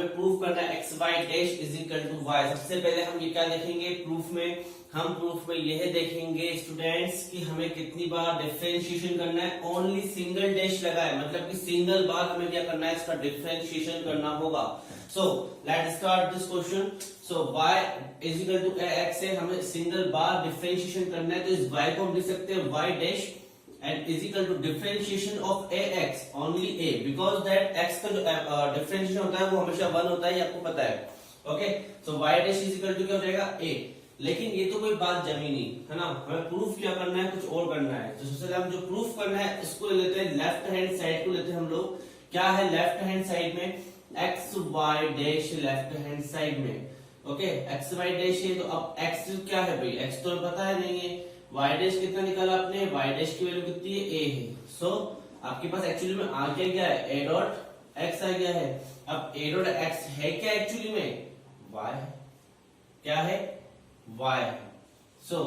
हमें प्रूफ करना है x y dash is equal to y. सबसे पहले हम ये क्या देखेंगे प्रूफ में, हम प्रूफ में यह देखेंगे स्टूडेंट्स कि हमें कितनी बार डिफरेंशिएशन करना है। ओनली सिंगल डैश लगा है, मतलब कि सिंगल बार हमें क्या करना है, इसका डिफरेंशिएशन करना होगा। So let's start this question. So y is equal to ax है, हमें सिंगल बार डिफरेंशिएशन करना है, तो इस y को हम लिख सकते हैं y dash and is equal to differentiation of ax only a, because that x का जो differentiation होता है वो हमेशा 1 होता है, ये आपको पता है। Okay, so y dash is equal to क्या हो जाएगा a। लेकिन ये तो कोई बात जमी नहीं है ना, हमें प्रूफ क्या करना है, कुछ और करना है। तो सबसे पहले हम जो प्रूफ करना है उसको ले लेते हैं, लेफ्ट हैंड साइड को लेते हैं हम लोग। क्या है लेफ्ट हैंड साइड में, x y dash left hand side में। ओके, x y डैश है, तो अब x क्या है भाई, x तो पता है नहीं है। y डैश कितना निकाला आपने, y डैश की वैल्यू कितनी है, a है। सो आपके पास एक्चुअली में आ क्या है, a डॉट x आ गया है। अब a डॉट x है क्या एक्चुअली में, y है। क्या है, y है। सो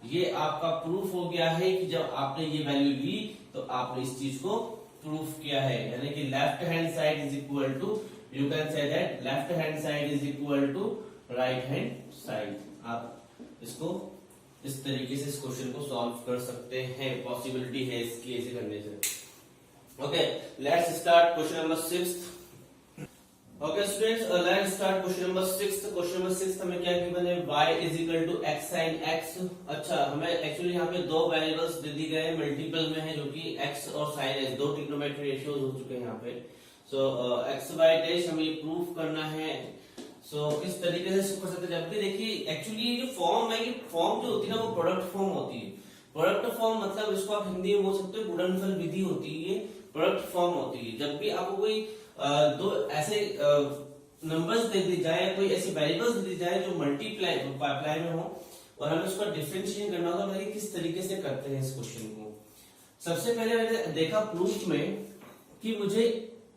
ये आपका प्रूफ हो गया है कि जब आपने ये वैल्यू ली तो आपने इस चीज को प्रूफ किया है, यानी कि left hand side is equal to, you can say that left hand side is equal to right hand side. आप इसको इस तरीके से इस क्वेश्चन को सॉल्व कर सकते हैं, पॉसिबिलिटी है इसकी ऐसे करने से। Okay, let's start question number 6। Okay students, let's start question number 6। Question number 6 हमें क्या गिवन है, y is equal to x sin x। अच्छा, हमें एक्चुअली यहाँ पे दो वेरिएबल्स दे दी गए हैं, मल्टीपल में है, जो कि x और sin x, दो ट्रिग्नोमेट्री रेशियोज हो चुके हैं यहाँ पे। सो x y डैश हमें प्रूफ करना है। सो किस तरीके से इसको कर सकते हैं, जब भी देखिए एक्चुअली ये जो फॉर्म है, ये फॉर्म जो होती है ना वो प्रोडक्ट फॉर्म होती है। प्रोडक्ट फॉर्म मतलब इसको आप हिंदी में बोल सकते हो गुणनफल विधि होती है, ये प्रोडक्ट फॉर्म होती है। जब भी आपको कोई दो ऐसे नंबर्स दे दी जाए, कोई ऐसी वेरिएबल्स दे दी जाए जो मल्टीप्लाई में हो और हमें उसका डिफरेंशिएशन करना होगा, तो किस तरीके से करते हैं इस क्वेश्चन को। सबसे पहले मैंने देखा प्रूफ में कि मुझे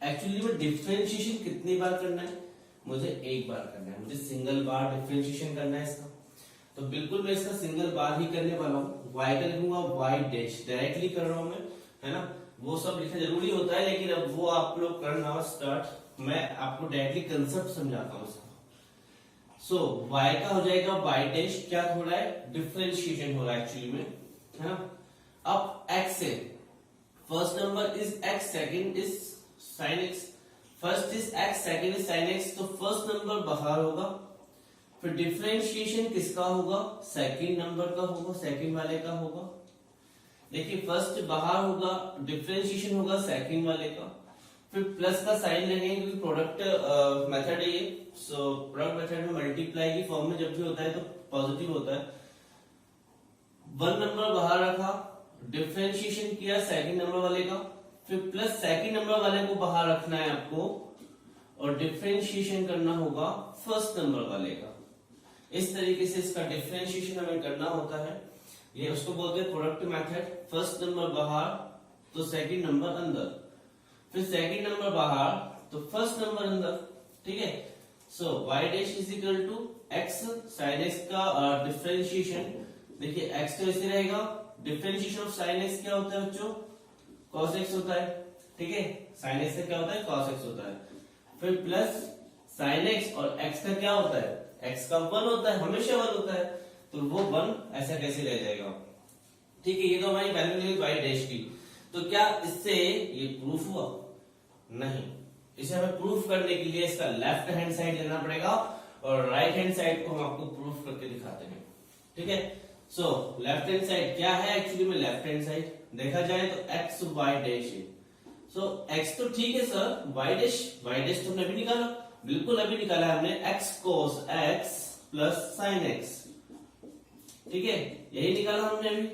एक्चुअली में डिफरेंशिएशन कितनी बार करना है, मुझे एक बार करना है, मुझे सिंगल बार डिफरेंशिएशन करना है इसका। तो बिल्कुल मैं इसका सिंगल बार ही करने वाला हूँ। y का लिखूंगा y डैश, डायरेक्टली कर रहा हूं मैं, है ना, वो सब लिखना जरूरी होता है, लेकिन अब वो आप लोग करना स्टार्ट, मैं आपको डायरेक्टली कंसेप्ट समझाता हूँ इसका। सो y का हो जाएगा y डैश, क्या हो रहा है, डिफरेंशिएशन हो रहा है एक्चुअली में, है ना। अब x से first number is x, second is sin x। First is x, second is sin x, तो फर्स्ट नंबर बाहर होगा। फिर डिफरेंशिएशन किसका होगा, सेकंड नंबर का होगा, सेकंड वाले का होगा। देखिए फर्स्ट बाहर होगा, डिफरेंशिएशन होगा सेकंड वाले का। फिर प्लस का साइन लगेंगे क्योंकि प्रोडक्ट मेथड है ये। सो प्रोडक्ट मेथड में मल्टीप्लाई की फॉर्म में जब भी होता है तो पॉजिटिव होता है। वन नंबर बाहर रखा, डिफरेंशिएशन किया सेकंड नंबर वाले का, फिर प्लस सेकंड नंबर वाले को बाहर रखना है आपको और डिफरेंशिएशन करना होगा फर्स्ट नंबर वाले का। इस तरीके से इसका डिफरेंशिएशन हमें करना होता है, ये उसको बोलते हैं प्रोडक्ट मेथड। फर्स्ट नंबर बाहर तो सेकंड नंबर अंदर, फिर सेकंड नंबर बाहर तो फर्स्ट नंबर अंदर, ठीक है। So y dash is equal to x sin x का डिफरेंशिएशन, देखिए x तो ऐसे रहेगा, डिफरेंशिएशन ऑफ sin x क्या होता है बच्चों, cos x होता है, ठीक है। sin x का क्या होता है, cos x होता है। फिर प्लस sin x और x का क्या होता है, x का 1 होता है, हमेशा 1 होता है, तो वो 1 ऐसा कैसे रह जाएगा, ठीक है। ये तो हमारी वैल्यू निकली y डैश की। तो क्या इससे ये प्रूफ हुआ, नहीं। इसे हमें प्रूफ करने के लिए इसका लेफ्ट हैंड साइड लेना पड़ेगा और राइट हैंड साइड को हम आपको प्रूफ करके दिखाते हैं, ठीक है। सो लेफ्ट हैंड साइड क्या है एक्चुअली में, लेफ्ट हैंड साइड देखा जाए तो x y डैश है। सो x तो ठीक है सर, y डैश तो हमने अभी निकाला, बिल्कुल अभी निकाला है हमने, x cos x plus sin x, ठीक है, यही निकाला हमने अभी।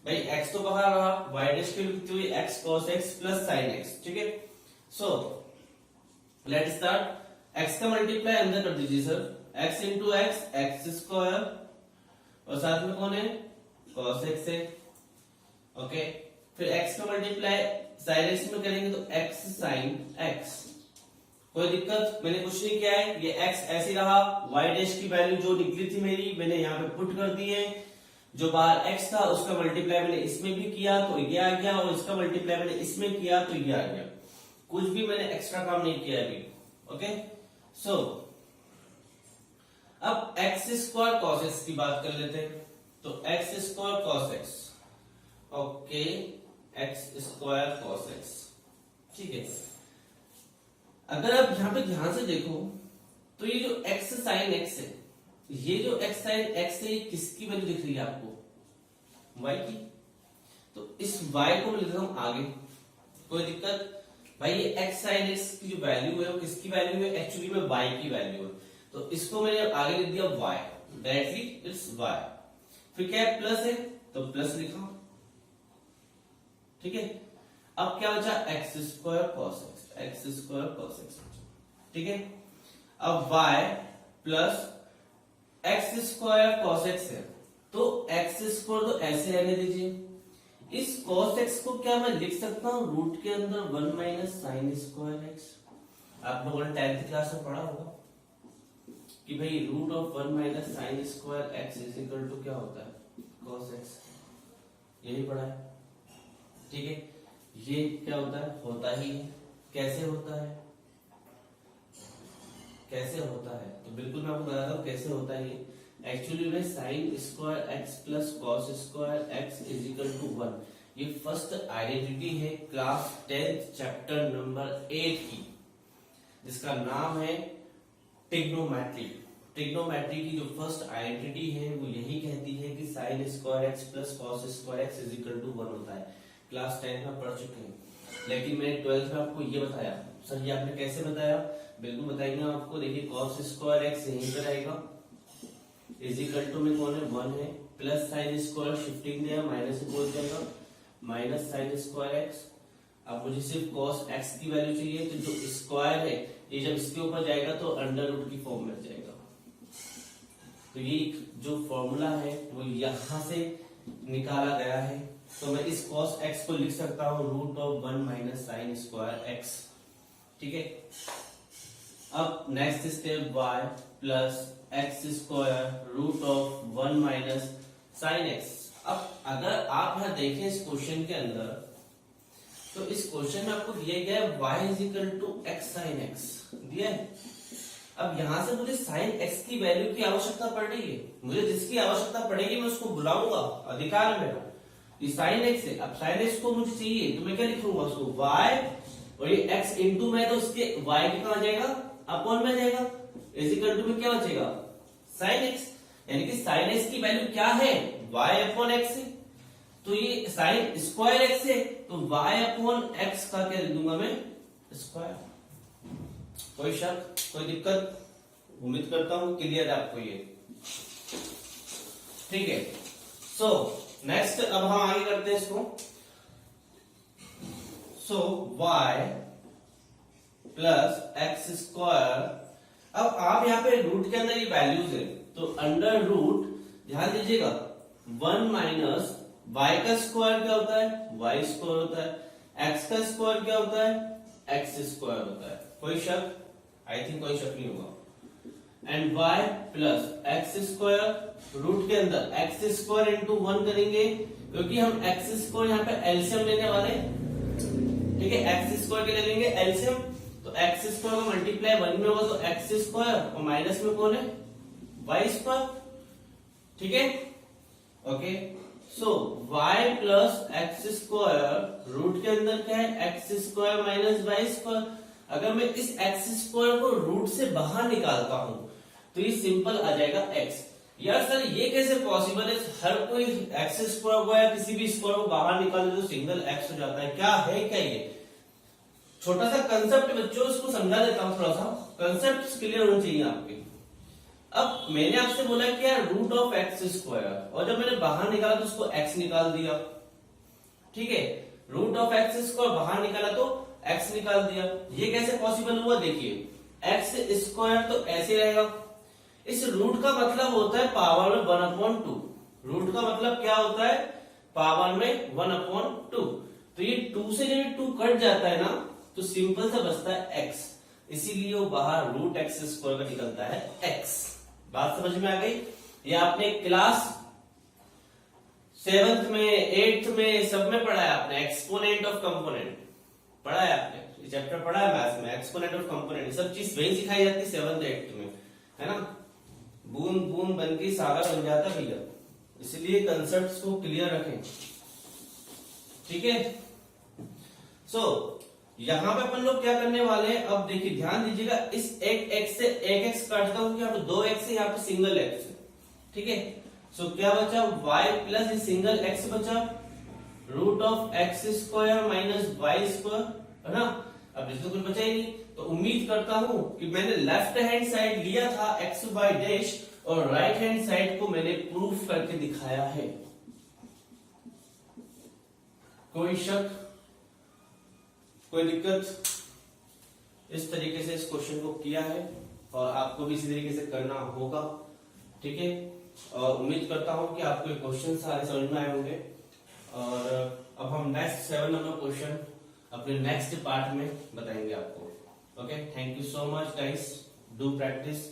भाई x तो बाहर रहा, y डैश की कितनी हुई, x cos x plus sin x, ठीक है। सो लेट स्टार्ट, x का मल्टीप्लाई अंदर कर दीजिए sir, x into x square और साथ में कौन है, cos x है, ओके। फिर x का मल्टीप्लाई sin x में करेंगे तो x sin x, कोई दिक्कत, मैंने कुछ नहीं किया है, ये x ऐसे रहा, y डैश की वैल्यू जो निकली थी मेरी मैंने यहाँ पे पुट कर दी है, जो बाहर x था उसका मल्टीप्लाई मैंने इसमें भी किया तो ये आ गया, और इसका मल्टीप्लाई मैंने इसमें किया तो ये आ गया, कुछ भी मैंने एक्स्ट्रा काम नहीं किया अभी, ओके। सो अब एक्स स्क्वायर कॉस एक्स की बात कर लेते हैं। तो x square cos x, okay, x square cos x, ठीक है। अगर आप यहां पे ध्यान से देखो तो ये जो एक्स साइन एक्स है, ये जो एक्स साइन एक्स है, ये किसकी वैल्यू दिख रही है आपको? वाई की। तो इस वाई को मैं लिख रहा हूं आगे, कोई दिक्कत? भाई ये एक्स साइन एक्स की जो वैल्यू है वो किसकी वैल्यू है? एक्चुअली में वाई की वैल्यू है। तो इसको मैंने आगे लिख दिया वाई, डायरेक्टली इट्स वाई। फिर क्या है? प्लस है तो प्लस लिखा, ठीक है। अब क्या बचा? X square cos x, x square cos x, ठीक है। अब y plus x square cos x है, तो एक्स स्क्वायर तो ऐसे रहने दीजिए। इस cos x को क्या मैं लिख सकता हूँ रूट के अंदर 1 माइनस साइन स्क्वायर एक्स। आप लोगों ने 10th क्लास में पढ़ा होगा कि भाई root of 1 minus sine square x is equal to क्या होता है? cos x। यही पढ़ा है, ठीक है। ये क्या होता है? होता ही है। कैसे होता है? कैसे होता है? तो बिल्कुल मैं आपको बताता हूँ कैसे होता है। ये एक्चुअली में sine square x plus cos square x is equal to 1, ये फर्स्ट आइडेंटिटी है क्लास 10th चैप्टर नंबर 8 की, जिसका नाम है ट्रिग्नोमेट्री। ट्रिग्नोमेट्री की जो फर्स्ट आइडेंटिटी है वो यही कहती है कि sine square x plus cos square x is equal to 1 होता है। क्लास 10 में पढ़ चुके हैं, लेकिन मैंने 12th में आपको ये बताया। सर ये आपने कैसे बताया? बिल्कुल बताएंगे आपको। देखिए कॉस स्क्वायर एक्स यहीं पर आएगा, इज इक्वल टू में कौन है? 1 है, प्लस साइन स्क्वायर शिफ्टिंग दिया, माइनस से बोल जाएगा, माइनस साइन स्क्वायर एक्स। अब मुझे सिर्फ कॉस एक्स की वैल्यू चाहिए, तो जो स्क्वायर है ये जब इसके ऊपर जाएगा तो अंडर रूट की फॉर्म में जाएगा। तो ये जो फॉर्मूला है वो यहां से निकाला गया है। तो मैं इस कॉस एक्स को लिख सकता हूं root of 1 minus sine square x, ठीक है। अब next step y plus x square root of 1 minus sine x. अब अगर आप यहां देखें इस क्वेश्चन के अंदर, तो इस क्वेश्चन में आपको दिया गया है y is equal to x sine x दिया है। अब यहां से मुझे साइन एक्स की वैल्यू की आवश्यकता पड़ रही है। मुझे जिसकी आवश्यकता पड़ेगी मैं उसको बुलाऊंगा, अधिकार में मेरा। ये साइन एक्स है, अब साइन एक्स को मुझे चाहिए तो मैं क्या लिखूंगा उसको? y, और ये x इंटू में, तो उसके y के कहां जाएगा? अपॉन में जाएगा, इज इक्वल टू में क्या बचेगा? Sine x. यानी कि साइन एक्स की वैल्यू क्या है? y अपॉन एक्स है। तो ये साइन स्क्वायर एक्स है, तो y अपॉन एक्स का क्या लिख दूंगा मैं? स्क्वायर। कोई शक, कोई दिक्कत? उम्मीद करता हूं क्लियर है आपको ये, ठीक है। सो नेक्स्ट अब हम आगे करते हैं इसको। सो y प्लस एक्स स्क्वायर। अब आप यहाँ पे रूट के अंदर ये वैल्यूज है, तो अंडर रूट, ध्यान दीजिएगा, 1 माइनस वाई का स्क्वायर क्या होता है? वाई स्क्वायर होता है। एक्स का स्क्वायर क्या होता है? एक्स स्क्वायर होता है। कोई शक? आई थिंक कोई शक नहीं होगा। And y plus x square, root के अंदर एक्स स्क्वायर इंटू 1 करेंगे, क्योंकि हम एक्स स्क्वायर यहाँ पे एलसीएम लेने वाले, ठीक है। एक्स स्क्वायर के ले लेंगे एलसीएम, तो एक्स स्क्वायर का मल्टीप्लाई 1 में होगा तो एक्स स्क्वायर, और माइनस में कौन है? वाई स्क्वायर, ठीक है। Okay, so y plus x square, root के अंदर क्या है? X square minus y square. अगर मैं इस एक्स स्क्वायर को रूट से बाहर निकालता हूं तो ये सिंपल आ जाएगा x। यार सर ये कैसे पॉसिबल है? हर कोई एक्स स्क्वायर को या किसी भी स्क्वायर को बाहर निकाले तो सिंगल x हो जाता है। क्या है क्या ये? छोटा सा कंसेप्ट बच्चों, इसको समझा देता हूं, थोड़ा सा कंसेप्ट क्लियर होना चाहिए आपके। अब मैंने आपसे बोला कि यार रूट ऑफ एक्स स्क्वायर, और जब मैंने बाहर निकाला तो उसको x निकाल दिया, ठीक है। रूट ऑफ एक्स स्क्वायर बाहर निकाला तो x निकाल दिया। ये कैसे पॉसिबल हुआ? देखिए एक्स स्क्वायर तो ऐसे रहेगा, इस रूट का मतलब होता है पावर में 1/2। रूट का मतलब क्या होता है? पावर में 1/2। तो ये 2 से जब 2 कट जाता है ना, तो सिंपल सा बचता है x, इसीलिए वो बाहर रूट एक्स स्क्वायर का निकलता है x। बात समझ में आ गई? ये आपने क्लास 7th में 8th में सब में पढ़ा है आपने, एक्सपोनेंट ऑफ कंपोनेंट पढ़ा है आपने। ये चैप्टर पढ़ा है मैथ्स में, एक्सपोनेंट और कंपोनेंट, सब चीज वही सिखाई जाती है 7th 8th में, है ना। बूंद बूंद बन के सागर बन जाता भैया, इसलिए कंसेप्ट्स को क्लियर रखें, ठीक है। सो यहां पे अपन लोग क्या करने वाले हैं, अब देखिए ध्यान दीजिएगा, इस एक एक्स से एक एक्स काटता हूं, यहाँ पे 2 एक्स है, यहाँ पे सिंगल एक्स है, ठीक है। सो क्या बचा, y प्लस ये सिंगल x बचा, root of x square minus y square, है ना। अब इसमें कुछ बचा ही नहीं, तो उम्मीद करता हूं कि मैंने लेफ्ट हैंड साइड लिया था एक्स वाई डैश और राइट हैंड साइड को मैंने प्रूफ करके दिखाया है। कोई शक, कोई दिक्कत? इस तरीके से इस क्वेश्चन को किया है और आपको भी इसी तरीके से करना होगा, ठीक है। और उम्मीद करता हूं कि आपको ये क्वेश्चन सारे समझ में आए होंगे। और अब हम नेक्स्ट 7 नंबर क्वेश्चन अपने नेक्स्ट पार्ट में बताएंगे आपको। Okay, thank you so much guys, do practice.